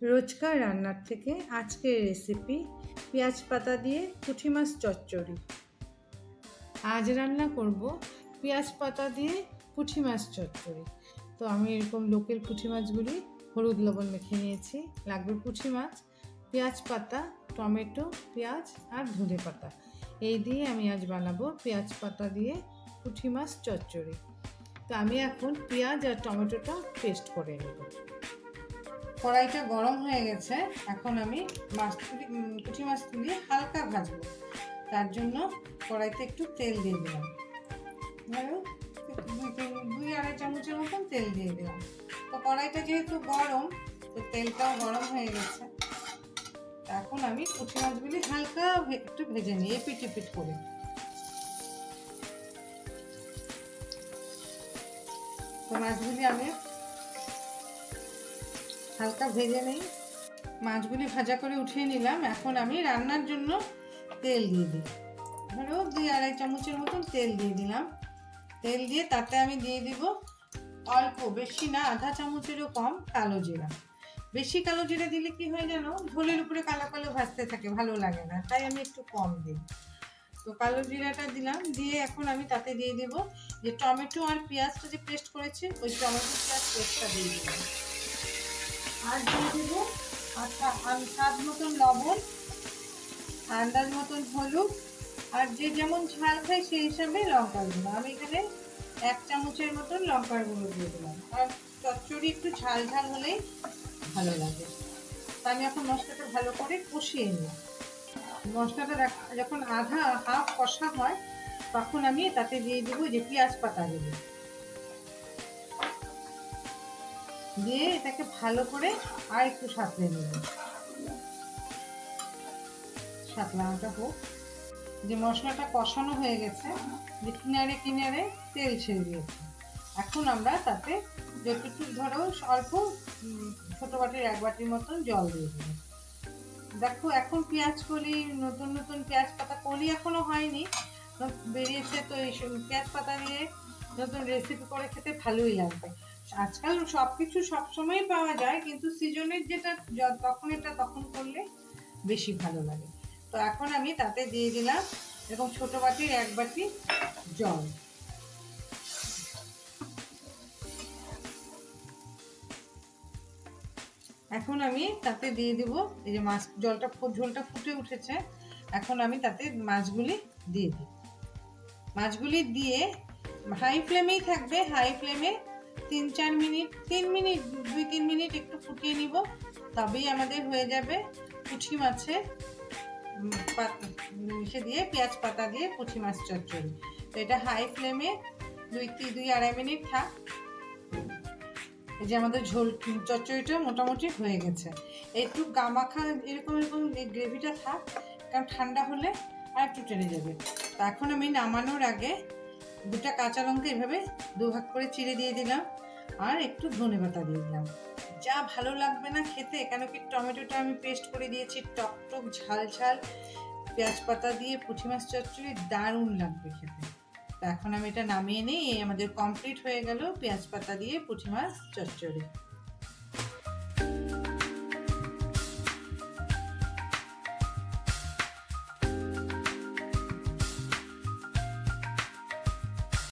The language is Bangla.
রোজকার রান্নার থেকে আজকের রেসিপি পেঁয়াজ পাতা দিয়ে পুঁটি মাছ চচ্চড়ি। আজ রান্না করব পেঁয়াজ পাতা দিয়ে পুঁটি মাছ চচ্চড়ি। তো আমি এরকম লোকাল পুঁটি মাছগুলি হলুদ লবণ মেখে নিয়েছি। লাগবে পুঁটি মাছ, পেঁয়াজ পাতা, টমেটো, পেঁয়াজ আর ধনে পাতা। এই দিয়ে আমি আজ বানাবো পেঁয়াজ পাতা দিয়ে পুঁটি মাছ চচ্চড়ি। তো আমি এখন পেঁয়াজ আর টমেটোটা পেস্ট করে নেব। কড়াইটা গরম হয়ে গেছে, এখন আমি পুঁটি মাছগুলি হালকা ভাজবো। তার জন্য কড়াইতে একটু তেল দিয়ে দিলাম, ধরো 2-2.5 চামচের মতন তেল দিয়ে দিলাম। তো কড়াইটা যেহেতু গরম, তো তেলটাও গরম হয়ে গেছে। এখন আমি পুঁটি মাছগুলি হালকা একটু ভেজে নিই, এপিট এপিট করে। তো মাছগুলি আমি হালকা ভেজে নেই। মাছগুলি ভাজা করে উঠিয়ে নিলাম। এখন আমি রান্নার জন্য তেল দিয়ে দিই, ধরো 2-2.5 চামচের মতন তেল দিয়ে দিলাম। তেল দিয়ে তাতে আমি দিয়ে দিব অল্প, বেশি না, আধা চামচেরও কম কালো জিরা। বেশি কালো জিরা দিলে কি হয় জানো, ঝোলের উপরে কালো কালো ভাজতে থাকে, ভালো লাগে না, তাই আমি একটু কম দিই। তো কালো জিরাটা দিলাম, দিয়ে এখন আমি তাতে দিয়ে দেব যে টমেটো আর পেঁয়াজটা যে পেস্ট করেছি, ওই টমেটো পেঁয়াজ পেস্টটা দিয়ে দিলাম। আর দিয়ে দেবো স্বাদ মতন লবণ, আন্দাজ মতন হলুদ, আর যে যেমন ঝাল খাই সেই হিসাবে লঙ্কার গুঁড়ো। আমি এখানে 1 চামচের মতন লঙ্কার গুঁড়ো দিয়ে দিলাম। আর চচ্চড়ি একটু ঝাল ঝাল হলেই ভালো লাগে। তা আমি এখন মশলাটা ভালো করে কষিয়ে নিই। মশলাটা যখন হাফ কষা হয়, তখন আমি তাতে দিয়ে দেবো যে পেঁয়াজ পাতা দেবো, দিয়ে এটাকে ভালো করে আর একটু সাঁতলে নেব। সাঁতলানোটা হোক। যে মশলাটা কষানো হয়ে গেছে, যে কিনারে কিনারে তেল ছেড়ে দিয়েছে, এখন আমরা তাতে যতটুকু ধরো অল্প ছোট বাটির 1 বাটির মতন জল দিয়ে দেবো। দেখো এখন পেঁয়াজ কলি, নতুন নতুন পেঁয়াজ পাতা কলি এখনো হয়নি, বেরিয়েছে। তো এই পেঁয়াজ পাতা দিয়ে নতুন রেসিপি করে খেতে ভালোই লাগবে। আজকাল সবকিছু সবসময় পাওয়া যায়, কিন্তু সিজনের যেটা তখন এটা তখন করলে বেশি ভালো লাগে। তো এখন আমি তাতে দিয়ে দিলাম এরকম ছোট বাটির 1 বাটি জল। এখন আমি তাতে দিয়ে দেব এই যে মাছ, ঝোলটা ফুটে উঠেছে। এখন আমি তাতে মাছগুলি দিয়ে দিই। মাছগুলি দিয়ে হাই ফ্লেমেই থাকবে, হাই ফ্লেমে 3-4 মিনিট, 2-3 মিনিট একটু ফুটিয়ে নিব। তবেই আমাদের হয়ে যাবে পুঁটি মাছের মিশে দিয়ে পেঁয়াজ পাতা দিয়ে পুঁটি মাছ চচ্চড়ি। তো এটা হাই ফ্লেমে 2-2.5 মিনিট থাক। এই যে আমাদের ঝোল চচ্চড়িটা মোটামুটি হয়ে গেছে। একটু গামাখা এরকম গ্রেভিটা থাক, কারণ ঠান্ডা হলে আর একটু টেনে যাবে। তো এখন আমি নামানোর আগে 2টা কাঁচা লঙ্কা এভাবে 2 ভাগ করে চিড়ে দিয়ে দিলাম, আর একটু ধনেপাতা দিয়ে দিলাম। যা ভালো লাগবে না খেতে, কেন কি টমেটোটা আমি পেস্ট করে দিয়েছি, টক টক ঝাল ঝাল পেঁয়াজ পাতা দিয়ে পুঁটি মাছ চচ্চড়ি দারুণ লাগবে খেতে। তো এখন আমি এটা নামিয়ে নিই। আমাদের কমপ্লিট হয়ে গেল পেঁয়াজ পাতা দিয়ে পুঁটি মাছ চচ্চড়ি।